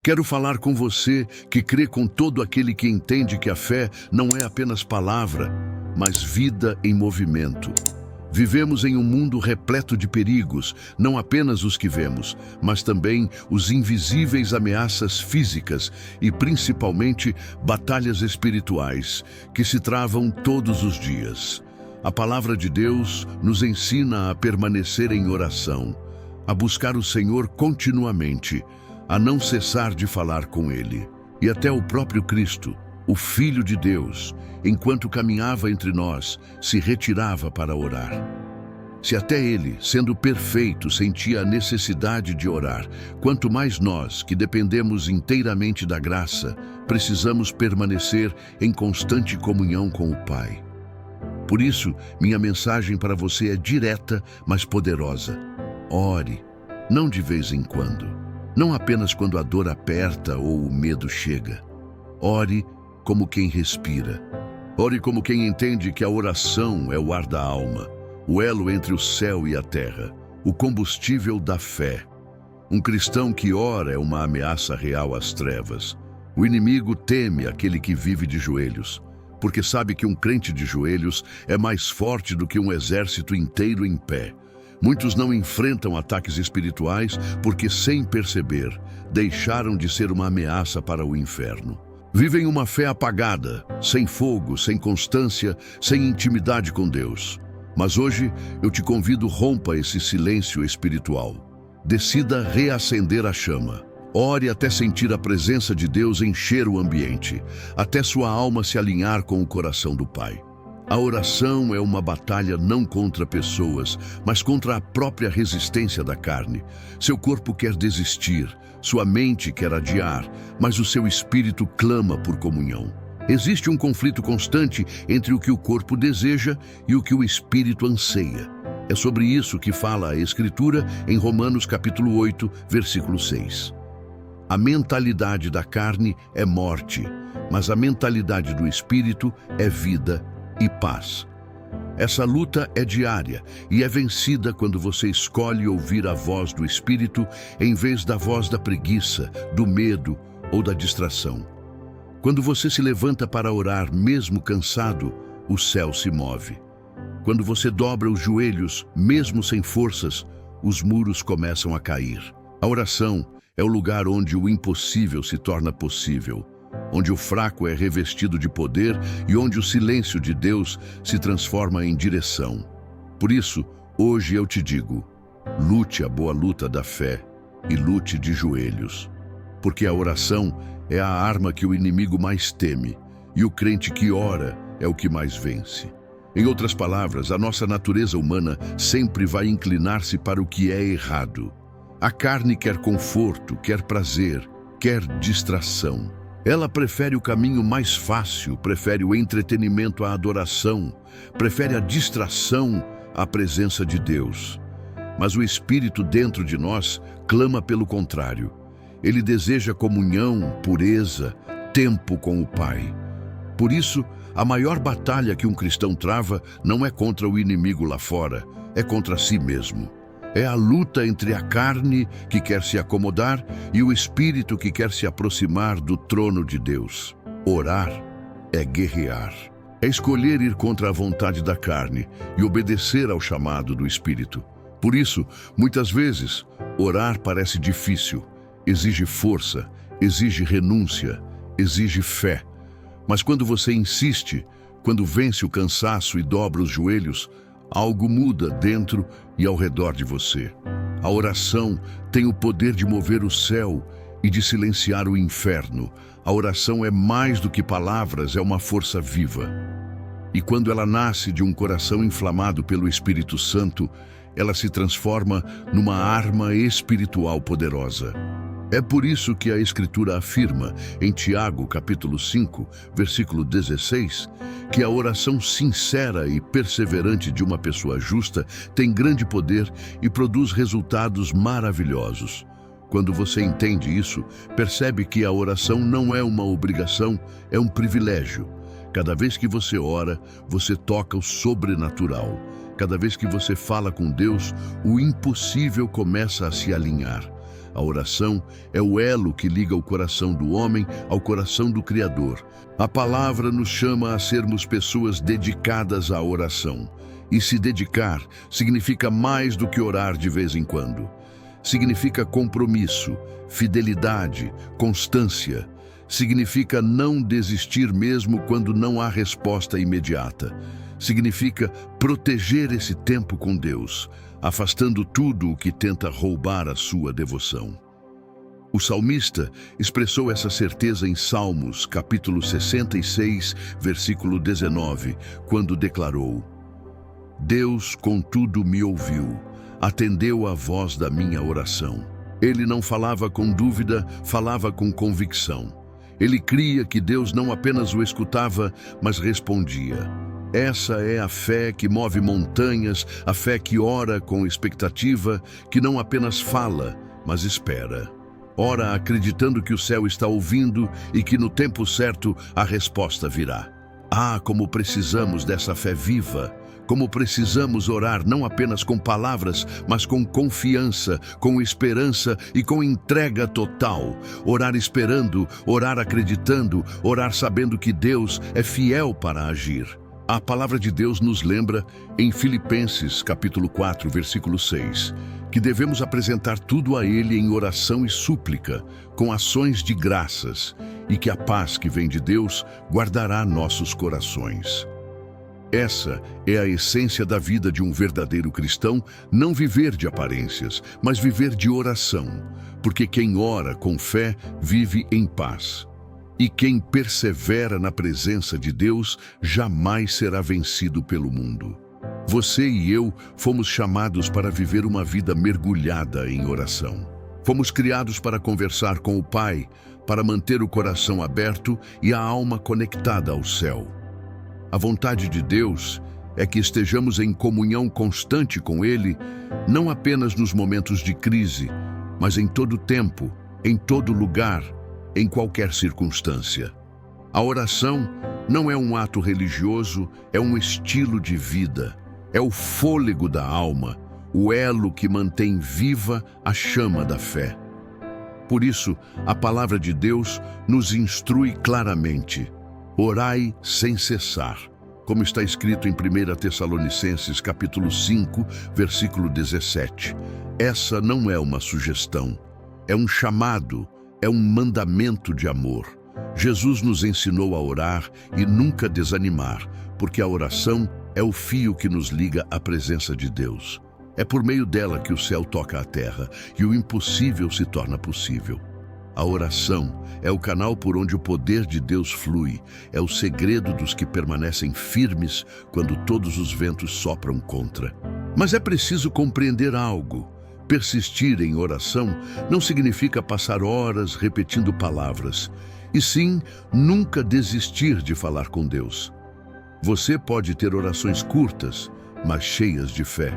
Quero falar com você que crê com todo aquele que entende que a fé não é apenas palavra, mas vida em movimento. Vivemos em um mundo repleto de perigos, não apenas os que vemos, mas também os invisíveis ameaças físicas e principalmente batalhas espirituais que se travam todos os dias. A palavra de Deus nos ensina a permanecer em oração, a buscar o Senhor continuamente, a não cessar de falar com Ele. E até o próprio Cristo, o Filho de Deus, enquanto caminhava entre nós, se retirava para orar. Se até Ele, sendo perfeito, sentia a necessidade de orar, quanto mais nós, que dependemos inteiramente da graça, precisamos permanecer em constante comunhão com o Pai. Por isso, minha mensagem para você é direta, mas poderosa. Ore, não de vez em quando, não apenas quando a dor aperta ou o medo chega. Ore como quem respira. Ore como quem entende que a oração é o ar da alma, o elo entre o céu e a terra, o combustível da fé. Um cristão que ora é uma ameaça real às trevas. O inimigo teme aquele que vive de joelhos, porque sabe que um crente de joelhos é mais forte do que um exército inteiro em pé. Muitos não enfrentam ataques espirituais porque, sem perceber, deixaram de ser uma ameaça para o inferno. Vivem uma fé apagada, sem fogo, sem constância, sem intimidade com Deus. Mas hoje eu te convido, rompa esse silêncio espiritual. Decida reacender a chama. Ore até sentir a presença de Deus encher o ambiente, até sua alma se alinhar com o coração do Pai. A oração é uma batalha não contra pessoas, mas contra a própria resistência da carne. Seu corpo quer desistir, sua mente quer adiar, mas o seu espírito clama por comunhão. Existe um conflito constante entre o que o corpo deseja e o que o espírito anseia. É sobre isso que fala a Escritura em Romanos capítulo 8, versículo 6. A mentalidade da carne é morte, mas a mentalidade do espírito é vida e paz. Essa luta é diária e é vencida quando você escolhe ouvir a voz do Espírito em vez da voz da preguiça, do medo ou da distração. Quando você se levanta para orar, mesmo cansado, o céu se move. Quando você dobra os joelhos, mesmo sem forças, os muros começam a cair. A oração é o lugar onde o impossível se torna possível, onde o fraco é revestido de poder e onde o silêncio de Deus se transforma em direção. Por isso, hoje eu te digo, lute a boa luta da fé e lute de joelhos, porque a oração é a arma que o inimigo mais teme e o crente que ora é o que mais vence. Em outras palavras, a nossa natureza humana sempre vai inclinar-se para o que é errado. A carne quer conforto, quer prazer, quer distração. Ela prefere o caminho mais fácil, prefere o entretenimento à adoração, prefere a distração à presença de Deus. Mas o Espírito dentro de nós clama pelo contrário. Ele deseja comunhão, pureza, tempo com o Pai. Por isso, a maior batalha que um cristão trava não é contra o inimigo lá fora, é contra si mesmo. É a luta entre a carne, que quer se acomodar, e o espírito, que quer se aproximar do trono de Deus. Orar é guerrear. É escolher ir contra a vontade da carne e obedecer ao chamado do Espírito. Por isso, muitas vezes, orar parece difícil, exige força, exige renúncia, exige fé. Mas quando você insiste, quando vence o cansaço e dobra os joelhos, algo muda dentro e ao redor de você. A oração tem o poder de mover o céu e de silenciar o inferno. A oração é mais do que palavras, é uma força viva. E quando ela nasce de um coração inflamado pelo Espírito Santo, ela se transforma numa arma espiritual poderosa. É por isso que a Escritura afirma, em Tiago, capítulo 5, versículo 16, que a oração sincera e perseverante de uma pessoa justa tem grande poder e produz resultados maravilhosos. Quando você entende isso, percebe que a oração não é uma obrigação, é um privilégio. Cada vez que você ora, você toca o sobrenatural. Cada vez que você fala com Deus, o impossível começa a se alinhar. A oração é o elo que liga o coração do homem ao coração do Criador. A palavra nos chama a sermos pessoas dedicadas à oração. E se dedicar significa mais do que orar de vez em quando. Significa compromisso, fidelidade, constância. Significa não desistir mesmo quando não há resposta imediata. Significa proteger esse tempo com Deus, afastando tudo o que tenta roubar a sua devoção. O salmista expressou essa certeza em Salmos, capítulo 66, versículo 19, quando declarou: Deus, contudo, me ouviu, atendeu à voz da minha oração. Ele não falava com dúvida, falava com convicção. Ele cria que Deus não apenas o escutava, mas respondia. Essa é a fé que move montanhas, a fé que ora com expectativa, que não apenas fala, mas espera. Ora acreditando que o céu está ouvindo e que no tempo certo a resposta virá. Ah, como precisamos dessa fé viva! Como precisamos orar não apenas com palavras, mas com confiança, com esperança e com entrega total. Orar esperando, orar acreditando, orar sabendo que Deus é fiel para agir. A palavra de Deus nos lembra, em Filipenses, capítulo 4, versículo 6, que devemos apresentar tudo a Ele em oração e súplica, com ações de graças, e que a paz que vem de Deus guardará nossos corações. Essa é a essência da vida de um verdadeiro cristão, não viver de aparências, mas viver de oração, porque quem ora com fé vive em paz. E quem persevera na presença de Deus jamais será vencido pelo mundo. Você e eu fomos chamados para viver uma vida mergulhada em oração. Fomos criados para conversar com o Pai, para manter o coração aberto e a alma conectada ao céu. A vontade de Deus é que estejamos em comunhão constante com Ele, não apenas nos momentos de crise, mas em todo tempo, em todo lugar, em qualquer circunstância. A oração não é um ato religioso, é um estilo de vida, é o fôlego da alma, o elo que mantém viva a chama da fé. Por isso, a palavra de Deus nos instrui claramente: orai sem cessar, como está escrito em 1 Tessalonicenses, capítulo 5, versículo 17. Essa não é uma sugestão, é um chamado, é um mandamento de amor. Jesus nos ensinou a orar e nunca desanimar, porque a oração é o fio que nos liga à presença de Deus. É por meio dela que o céu toca a terra e o impossível se torna possível. A oração é o canal por onde o poder de Deus flui, é o segredo dos que permanecem firmes quando todos os ventos sopram contra. Mas é preciso compreender algo. Persistir em oração não significa passar horas repetindo palavras, e sim nunca desistir de falar com Deus. Você pode ter orações curtas, mas cheias de fé.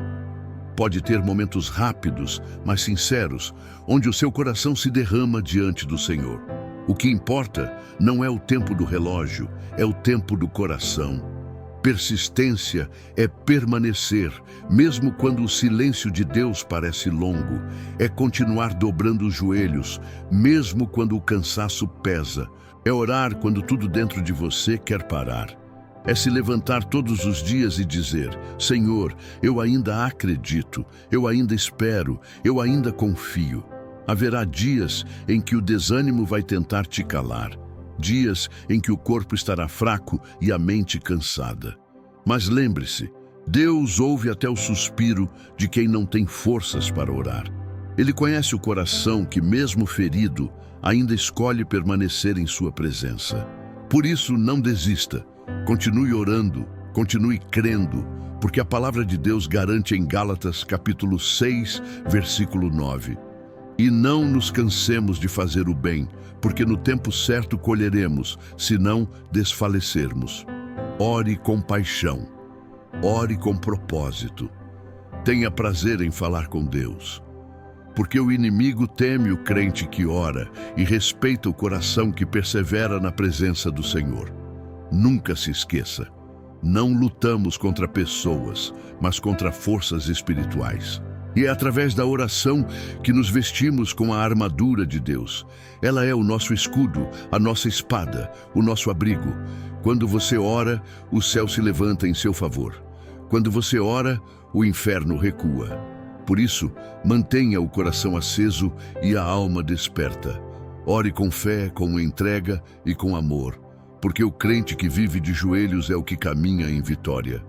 Pode ter momentos rápidos, mas sinceros, onde o seu coração se derrama diante do Senhor. O que importa não é o tempo do relógio, é o tempo do coração. Persistência é permanecer, mesmo quando o silêncio de Deus parece longo. É continuar dobrando os joelhos, mesmo quando o cansaço pesa. É orar quando tudo dentro de você quer parar. É se levantar todos os dias e dizer: Senhor, eu ainda acredito, eu ainda espero, eu ainda confio. Haverá dias em que o desânimo vai tentar te calar, dias em que o corpo estará fraco e a mente cansada. Mas lembre-se, Deus ouve até o suspiro de quem não tem forças para orar. Ele conhece o coração que, mesmo ferido, ainda escolhe permanecer em sua presença. Por isso, não desista. Continue orando, continue crendo, porque a palavra de Deus garante em Gálatas capítulo 6, versículo 9. E não nos cansemos de fazer o bem, porque no tempo certo colheremos, se não desfalecermos. Ore com paixão, ore com propósito. Tenha prazer em falar com Deus, porque o inimigo teme o crente que ora e respeita o coração que persevera na presença do Senhor. Nunca se esqueça, não lutamos contra pessoas, mas contra forças espirituais. E é através da oração que nos vestimos com a armadura de Deus. Ela é o nosso escudo, a nossa espada, o nosso abrigo. Quando você ora, o céu se levanta em seu favor. Quando você ora, o inferno recua. Por isso, mantenha o coração aceso e a alma desperta. Ore com fé, com entrega e com amor, porque o crente que vive de joelhos é o que caminha em vitória.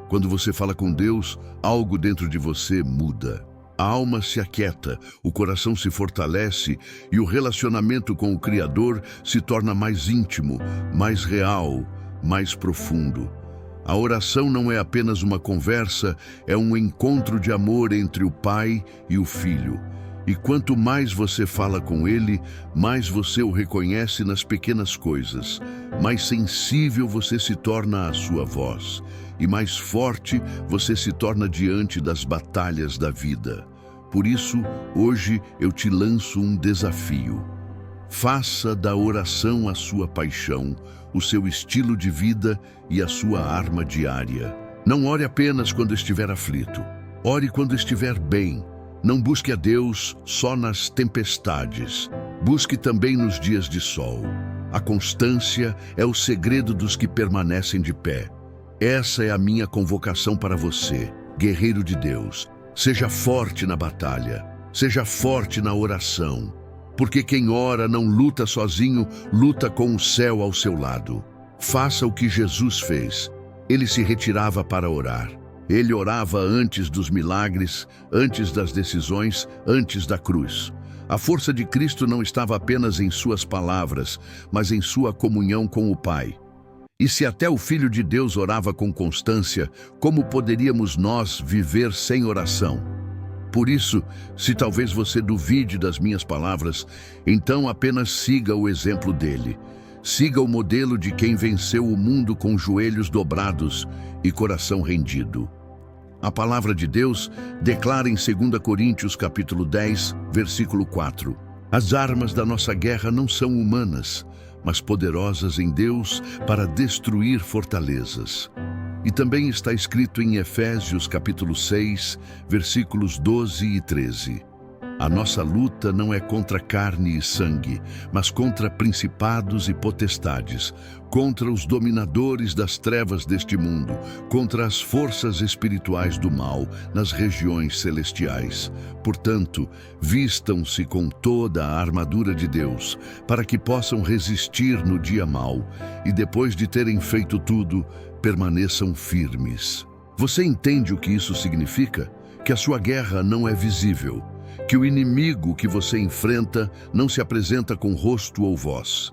Quando você fala com Deus, algo dentro de você muda. A alma se aquieta, o coração se fortalece e o relacionamento com o Criador se torna mais íntimo, mais real, mais profundo. A oração não é apenas uma conversa, é um encontro de amor entre o Pai e o Filho. E quanto mais você fala com Ele, mais você o reconhece nas pequenas coisas, mais sensível você se torna à sua voz, e mais forte você se torna diante das batalhas da vida. Por isso, hoje eu te lanço um desafio. Faça da oração a sua paixão, o seu estilo de vida e a sua arma diária. Não ore apenas quando estiver aflito. Ore quando estiver bem. Não busque a Deus só nas tempestades. Busque também nos dias de sol. A constância é o segredo dos que permanecem de pé. Essa é a minha convocação para você, guerreiro de Deus. Seja forte na batalha. Seja forte na oração. Porque quem ora não luta sozinho, luta com o céu ao seu lado. Faça o que Jesus fez. Ele se retirava para orar. Ele orava antes dos milagres, antes das decisões, antes da cruz. A força de Cristo não estava apenas em suas palavras, mas em sua comunhão com o Pai. E se até o Filho de Deus orava com constância, como poderíamos nós viver sem oração? Por isso, se talvez você duvide das minhas palavras, então apenas siga o exemplo dele. Siga o modelo de quem venceu o mundo com joelhos dobrados e coração rendido. A palavra de Deus declara em 2 Coríntios capítulo 10, versículo 4: As armas da nossa guerra não são humanas, mas poderosas em Deus para destruir fortalezas. E também está escrito em Efésios capítulo 6, versículos 12 e 13. A nossa luta não é contra carne e sangue, mas contra principados e potestades, contra os dominadores das trevas deste mundo, contra as forças espirituais do mal nas regiões celestiais. Portanto, vistam-se com toda a armadura de Deus, para que possam resistir no dia mau, e depois de terem feito tudo, permaneçam firmes. Você entende o que isso significa? Que a sua guerra não é visível, que o inimigo que você enfrenta não se apresenta com rosto ou voz.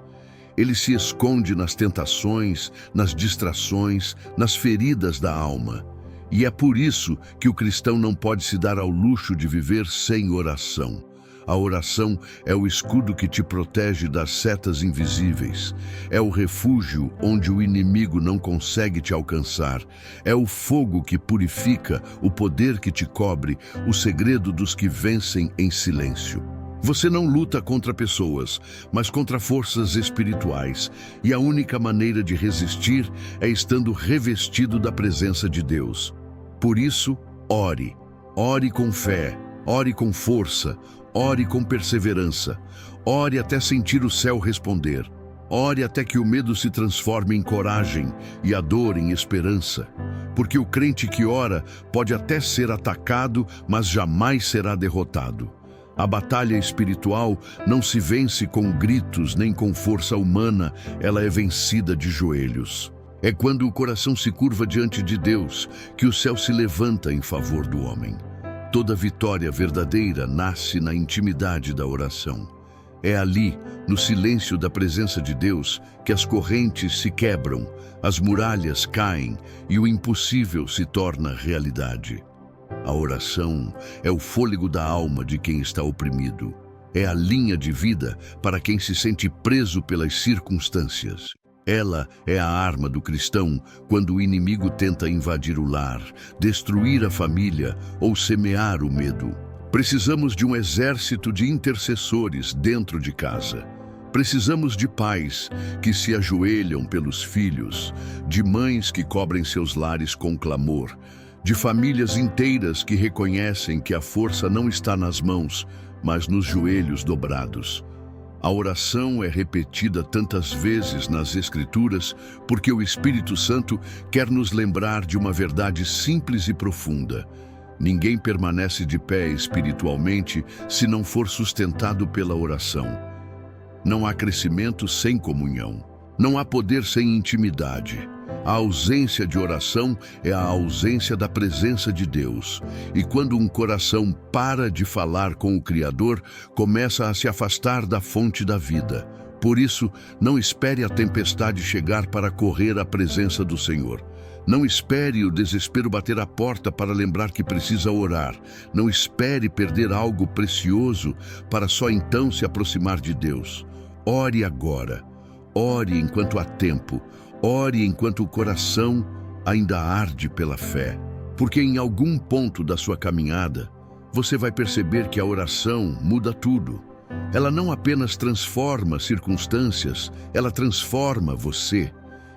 Ele se esconde nas tentações, nas distrações, nas feridas da alma. E é por isso que o cristão não pode se dar ao luxo de viver sem oração. A oração é o escudo que te protege das setas invisíveis. É o refúgio onde o inimigo não consegue te alcançar. É o fogo que purifica, o poder que te cobre, o segredo dos que vencem em silêncio. Você não luta contra pessoas, mas contra forças espirituais. E a única maneira de resistir é estando revestido da presença de Deus. Por isso, ore. Ore com fé, ore com força, ore com perseverança. Ore até sentir o céu responder. Ore até que o medo se transforme em coragem e a dor em esperança. Porque o crente que ora pode até ser atacado, mas jamais será derrotado. A batalha espiritual não se vence com gritos nem com força humana, ela é vencida de joelhos. É quando o coração se curva diante de Deus que o céu se levanta em favor do homem. Toda vitória verdadeira nasce na intimidade da oração. É ali, no silêncio da presença de Deus, que as correntes se quebram, as muralhas caem e o impossível se torna realidade. A oração é o fôlego da alma de quem está oprimido. É a linha de vida para quem se sente preso pelas circunstâncias. Ela é a arma do cristão quando o inimigo tenta invadir o lar, destruir a família ou semear o medo. Precisamos de um exército de intercessores dentro de casa. Precisamos de pais que se ajoelham pelos filhos, de mães que cobrem seus lares com clamor, de famílias inteiras que reconhecem que a força não está nas mãos, mas nos joelhos dobrados. A oração é repetida tantas vezes nas Escrituras porque o Espírito Santo quer nos lembrar de uma verdade simples e profunda. Ninguém permanece de pé espiritualmente se não for sustentado pela oração. Não há crescimento sem comunhão. Não há poder sem intimidade. A ausência de oração é a ausência da presença de Deus. E quando um coração para de falar com o Criador, começa a se afastar da fonte da vida. Por isso, não espere a tempestade chegar para correr à presença do Senhor. Não espere o desespero bater à porta para lembrar que precisa orar. Não espere perder algo precioso para só então se aproximar de Deus. Ore agora. Ore enquanto há tempo. Ore enquanto o coração ainda arde pela fé. Porque em algum ponto da sua caminhada, você vai perceber que a oração muda tudo. Ela não apenas transforma circunstâncias, ela transforma você.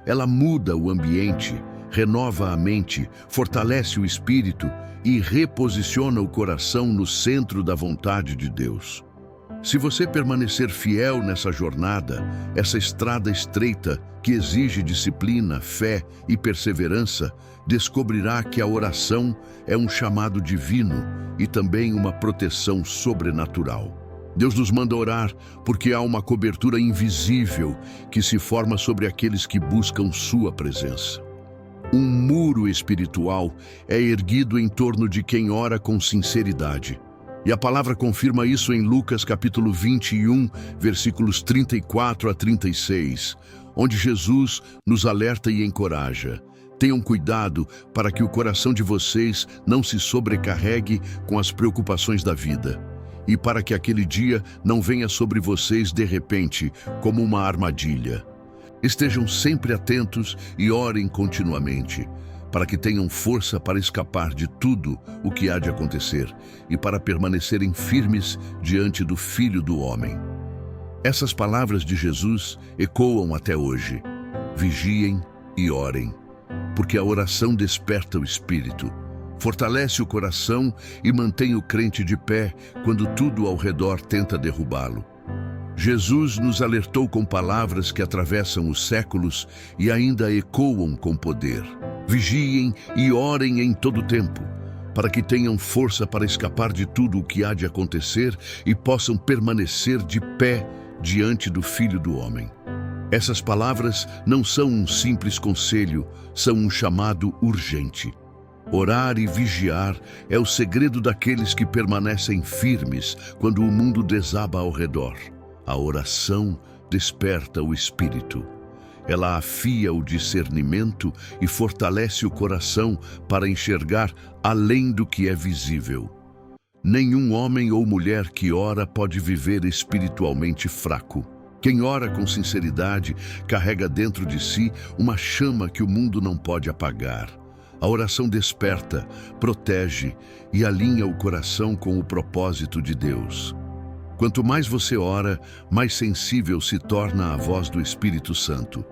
Ela muda o ambiente, renova a mente, fortalece o espírito e reposiciona o coração no centro da vontade de Deus. Se você permanecer fiel nessa jornada, essa estrada estreita que exige disciplina, fé e perseverança, descobrirá que a oração é um chamado divino e também uma proteção sobrenatural. Deus nos manda orar porque há uma cobertura invisível que se forma sobre aqueles que buscam sua presença. Um muro espiritual é erguido em torno de quem ora com sinceridade. E a palavra confirma isso em Lucas capítulo 21, versículos 34 a 36, onde Jesus nos alerta e encoraja. Tenham cuidado para que o coração de vocês não se sobrecarregue com as preocupações da vida, e para que aquele dia não venha sobre vocês de repente, como uma armadilha. Estejam sempre atentos e orem continuamente, para que tenham força para escapar de tudo o que há de acontecer e para permanecerem firmes diante do Filho do Homem. Essas palavras de Jesus ecoam até hoje. Vigiem e orem, porque a oração desperta o espírito, fortalece o coração e mantém o crente de pé quando tudo ao redor tenta derrubá-lo. Jesus nos alertou com palavras que atravessam os séculos e ainda ecoam com poder. Vigiem e orem em todo tempo, para que tenham força para escapar de tudo o que há de acontecer e possam permanecer de pé diante do Filho do Homem. Essas palavras não são um simples conselho, são um chamado urgente. Orar e vigiar é o segredo daqueles que permanecem firmes quando o mundo desaba ao redor. A oração desperta o espírito. Ela afia o discernimento e fortalece o coração para enxergar além do que é visível. Nenhum homem ou mulher que ora pode viver espiritualmente fraco. Quem ora com sinceridade carrega dentro de si uma chama que o mundo não pode apagar. A oração desperta, protege e alinha o coração com o propósito de Deus. Quanto mais você ora, mais sensível se torna a voz do Espírito Santo.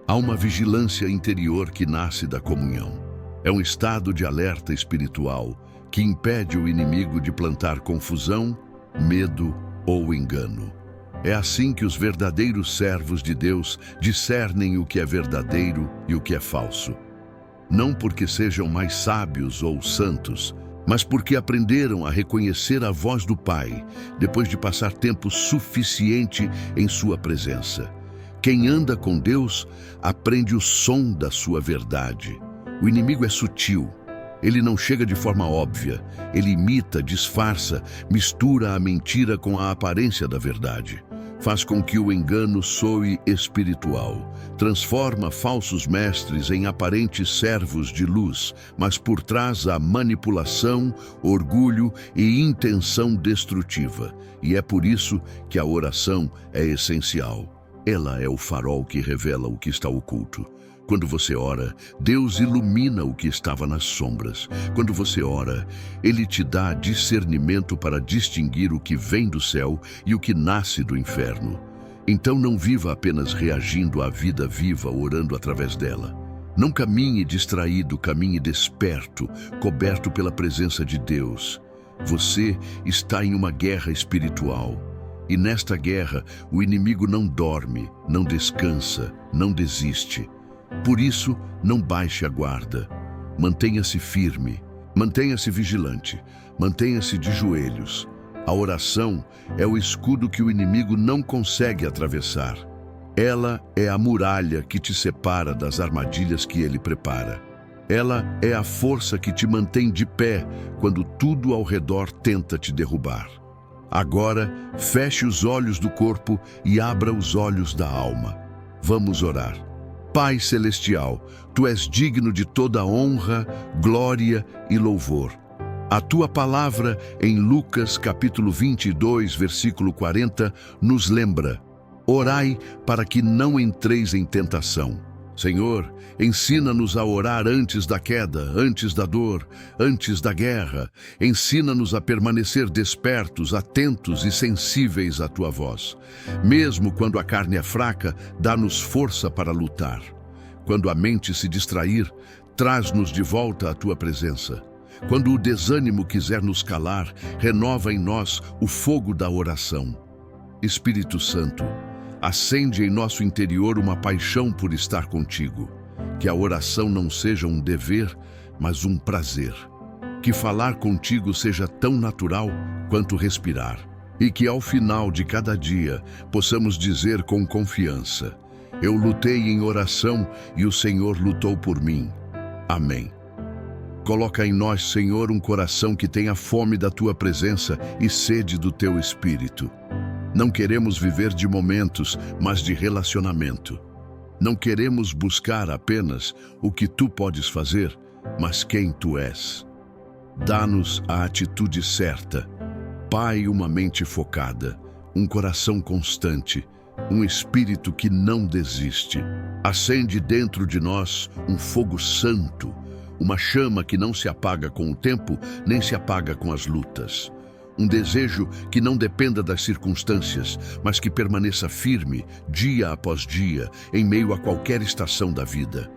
Há uma vigilância interior que nasce da comunhão. É um estado de alerta espiritual que impede o inimigo de plantar confusão, medo ou engano. É assim que os verdadeiros servos de Deus discernem o que é verdadeiro e o que é falso. Não porque sejam mais sábios ou santos, mas porque aprenderam a reconhecer a voz do Pai, depois de passar tempo suficiente em sua presença. Quem anda com Deus aprende o som da sua verdade. O inimigo é sutil. Ele não chega de forma óbvia. Ele imita, disfarça, mistura a mentira com a aparência da verdade. Faz com que o engano soe espiritual. Transforma falsos mestres em aparentes servos de luz, mas por trás há manipulação, orgulho e intenção destrutiva. E é por isso que a oração é essencial. Ela é o farol que revela o que está oculto. Quando você ora, Deus ilumina o que estava nas sombras. Quando você ora, Ele te dá discernimento para distinguir o que vem do céu e o que nasce do inferno. Então não viva apenas reagindo à vida viva orando através dela, Não caminhe distraído, caminhe desperto, coberto pela presença de Deus. Você está em uma guerra espiritual. E nesta guerra, o inimigo não dorme, não descansa, não desiste. Por isso, não baixe a guarda. Mantenha-se firme, mantenha-se vigilante, mantenha-se de joelhos. A oração é o escudo que o inimigo não consegue atravessar. Ela é a muralha que te separa das armadilhas que ele prepara. Ela é a força que te mantém de pé quando tudo ao redor tenta te derrubar. Agora, feche os olhos do corpo e abra os olhos da alma. Vamos orar. Pai Celestial, Tu és digno de toda honra, glória e louvor. A Tua palavra, em Lucas capítulo 22, versículo 40, nos lembra: orai para que não entreis em tentação. Senhor, ensina-nos a orar antes da queda, antes da dor, antes da guerra. Ensina-nos a permanecer despertos, atentos e sensíveis à Tua voz. Mesmo quando a carne é fraca, dá-nos força para lutar. Quando a mente se distrair, traz-nos de volta à Tua presença. Quando o desânimo quiser nos calar, renova em nós o fogo da oração. Espírito Santo, acende em nosso interior uma paixão por estar contigo. Que a oração não seja um dever, mas um prazer. Que falar contigo seja tão natural quanto respirar. E que ao final de cada dia possamos dizer com confiança: eu lutei em oração e o Senhor lutou por mim. Amém. Coloca em nós, Senhor, um coração que tenha fome da Tua presença e sede do Teu Espírito. Não queremos viver de momentos, mas de relacionamento. Não queremos buscar apenas o que Tu podes fazer, mas quem Tu és. Dá-nos a atitude certa. Pai, uma mente focada, um coração constante, um espírito que não desiste. Acende dentro de nós um fogo santo, uma chama que não se apaga com o tempo, nem se apaga com as lutas. Um desejo que não dependa das circunstâncias, mas que permaneça firme, dia após dia, em meio a qualquer estação da vida.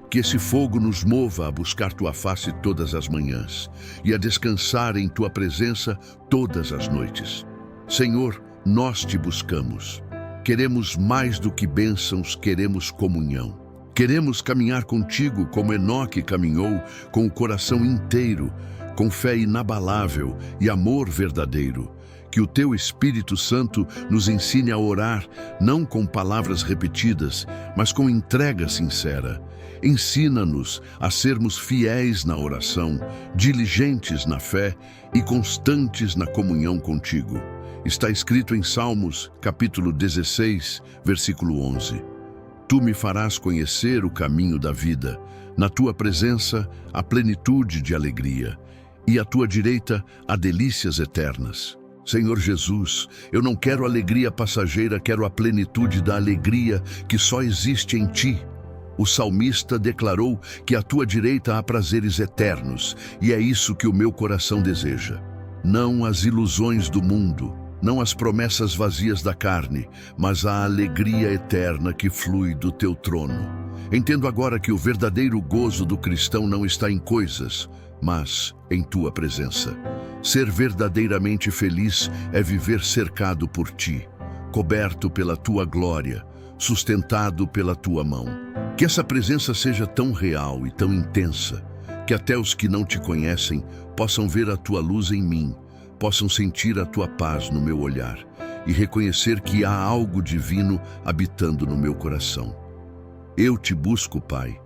Que esse fogo nos mova a buscar Tua face todas as manhãs e a descansar em Tua presença todas as noites. Senhor, nós Te buscamos. Queremos mais do que bênçãos, queremos comunhão. Queremos caminhar contigo como Enoque caminhou, com o coração inteiro, com fé inabalável e amor verdadeiro. Que o Teu Espírito Santo nos ensine a orar, não com palavras repetidas, mas com entrega sincera. Ensina-nos a sermos fiéis na oração, diligentes na fé e constantes na comunhão contigo. Está escrito em Salmos, capítulo 16, versículo 11. Tu me farás conhecer o caminho da vida. Na Tua presença, a plenitude de alegria. E à Tua direita, há delícias eternas. Senhor Jesus, eu não quero alegria passageira, quero a plenitude da alegria que só existe em Ti. O salmista declarou que à Tua direita há prazeres eternos, e é isso que o meu coração deseja. Não as ilusões do mundo, não as promessas vazias da carne, mas a alegria eterna que flui do Teu trono. Entendo agora que o verdadeiro gozo do cristão não está em coisas, mas em Tua presença. Ser verdadeiramente feliz é viver cercado por Ti, coberto pela Tua glória, sustentado pela Tua mão. Que essa presença seja tão real e tão intensa, que até os que não Te conhecem possam ver a Tua luz em mim, possam sentir a Tua paz no meu olhar e reconhecer que há algo divino habitando no meu coração. Eu Te busco, Pai,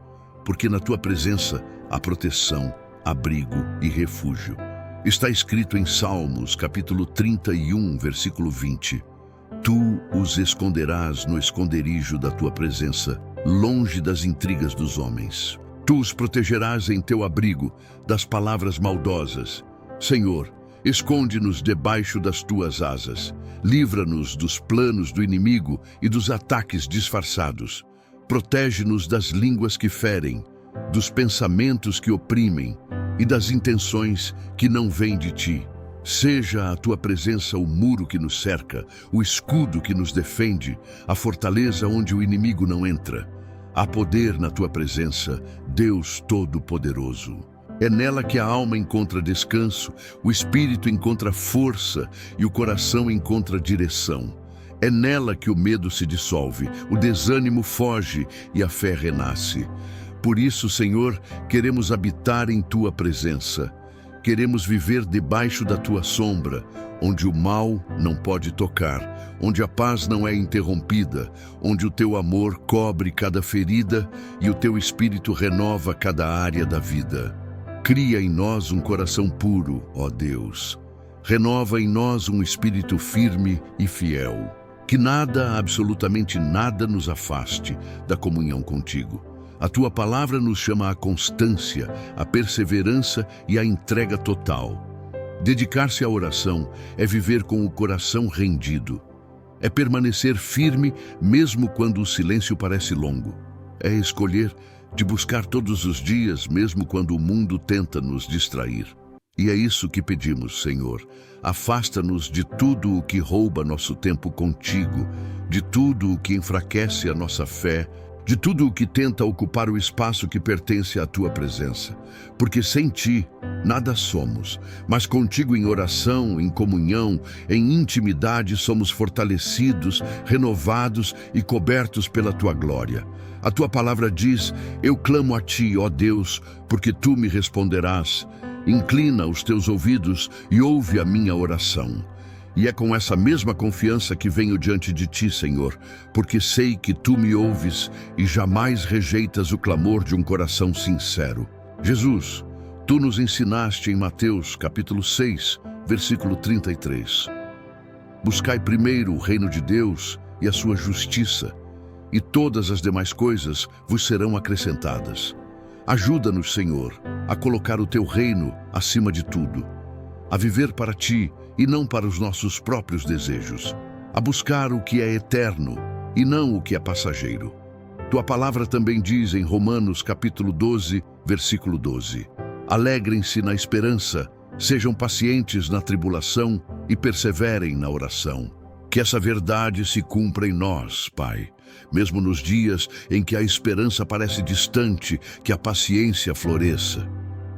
porque na Tua presença há proteção, abrigo e refúgio. Está escrito em Salmos, capítulo 31, versículo 20. Tu os esconderás no esconderijo da Tua presença, longe das intrigas dos homens. Tu os protegerás em Teu abrigo das palavras maldosas. Senhor, esconde-nos debaixo das Tuas asas. Livra-nos dos planos do inimigo e dos ataques disfarçados. Protege-nos das línguas que ferem, dos pensamentos que oprimem e das intenções que não vêm de Ti. Seja a Tua presença o muro que nos cerca, o escudo que nos defende, a fortaleza onde o inimigo não entra. Há poder na tua presença, Deus Todo-Poderoso. É nela que a alma encontra descanso, o espírito encontra força e o coração encontra direção. É nela que o medo se dissolve, o desânimo foge e a fé renasce. Por isso, Senhor, queremos habitar em tua presença. Queremos viver debaixo da tua sombra, onde o mal não pode tocar, onde a paz não é interrompida, onde o teu amor cobre cada ferida e o teu espírito renova cada área da vida. Cria em nós um coração puro, ó Deus. Renova em nós um espírito firme e fiel. Que nada, absolutamente nada, nos afaste da comunhão contigo. A tua palavra nos chama à constância, à perseverança e à entrega total. Dedicar-se à oração é viver com o coração rendido. É permanecer firme mesmo quando o silêncio parece longo. É escolher de buscar todos os dias mesmo quando o mundo tenta nos distrair. E é isso que pedimos, Senhor. Afasta-nos de tudo o que rouba nosso tempo contigo, de tudo o que enfraquece a nossa fé, de tudo o que tenta ocupar o espaço que pertence à tua presença. Porque sem ti, nada somos, mas contigo em oração, em comunhão, em intimidade somos fortalecidos, renovados e cobertos pela tua glória. A tua palavra diz: eu clamo a ti, ó Deus, porque tu me responderás. Inclina os teus ouvidos e ouve a minha oração. E é com essa mesma confiança que venho diante de ti, Senhor, porque sei que tu me ouves e jamais rejeitas o clamor de um coração sincero. Jesus, tu nos ensinaste em Mateus, capítulo 6, versículo 33. Buscai primeiro o reino de Deus e a sua justiça, e todas as demais coisas vos serão acrescentadas. Ajuda-nos, Senhor, a colocar o teu reino acima de tudo, a viver para ti e não para os nossos próprios desejos, a buscar o que é eterno e não o que é passageiro. Tua palavra também diz em Romanos capítulo 12, versículo 12: alegrem-se na esperança, sejam pacientes na tribulação e perseverem na oração. Que essa verdade se cumpra em nós, Pai, mesmo nos dias em que a esperança parece distante, que a paciência floresça.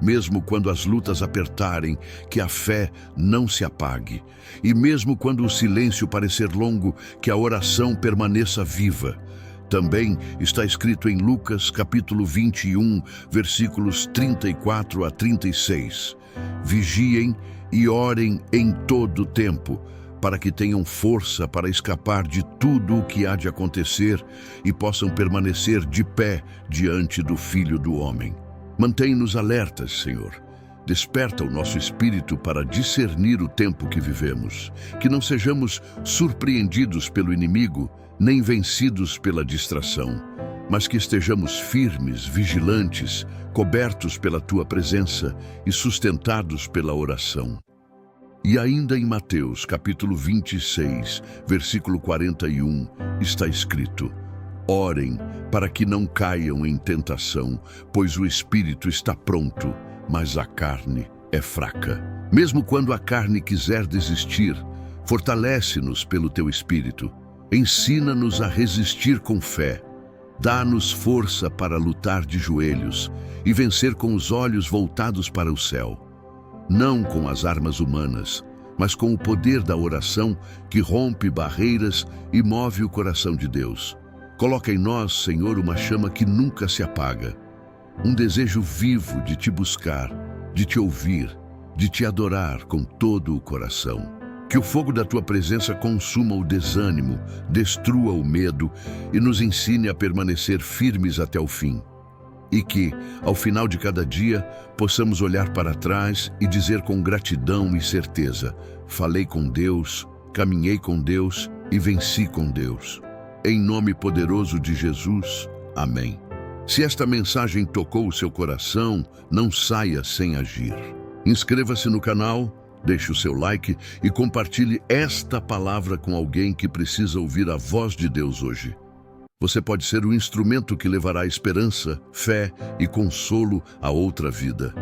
Mesmo quando as lutas apertarem, que a fé não se apague. E mesmo quando o silêncio parecer longo, que a oração permaneça viva. Também está escrito em Lucas, capítulo 21, versículos 34 a 36. Vigiem e orem em todo o tempo, para que tenham força para escapar de tudo o que há de acontecer e possam permanecer de pé diante do Filho do Homem. Mantém-nos alertas, Senhor. Desperta o nosso espírito para discernir o tempo que vivemos. Que não sejamos surpreendidos pelo inimigo, nem vencidos pela distração, mas que estejamos firmes, vigilantes, cobertos pela tua presença e sustentados pela oração. E ainda em Mateus, capítulo 26, versículo 41, está escrito: orem para que não caiam em tentação, pois o espírito está pronto, mas a carne é fraca. Mesmo quando a carne quiser desistir, fortalece-nos pelo teu espírito. Ensina-nos a resistir com fé. Dá-nos força para lutar de joelhos e vencer com os olhos voltados para o céu. Não com as armas humanas, mas com o poder da oração que rompe barreiras e move o coração de Deus. Coloca em nós, Senhor, uma chama que nunca se apaga, um desejo vivo de te buscar, de te ouvir, de te adorar com todo o coração. Que o fogo da tua presença consuma o desânimo, destrua o medo e nos ensine a permanecer firmes até o fim. E que, ao final de cada dia, possamos olhar para trás e dizer com gratidão e certeza: falei com Deus, caminhei com Deus e venci com Deus. Em nome poderoso de Jesus, amém. Se esta mensagem tocou o seu coração, não saia sem agir. Inscreva-se no canal, deixe o seu like e compartilhe esta palavra com alguém que precisa ouvir a voz de Deus hoje. Você pode ser o instrumento que levará esperança, fé e consolo a outra vida.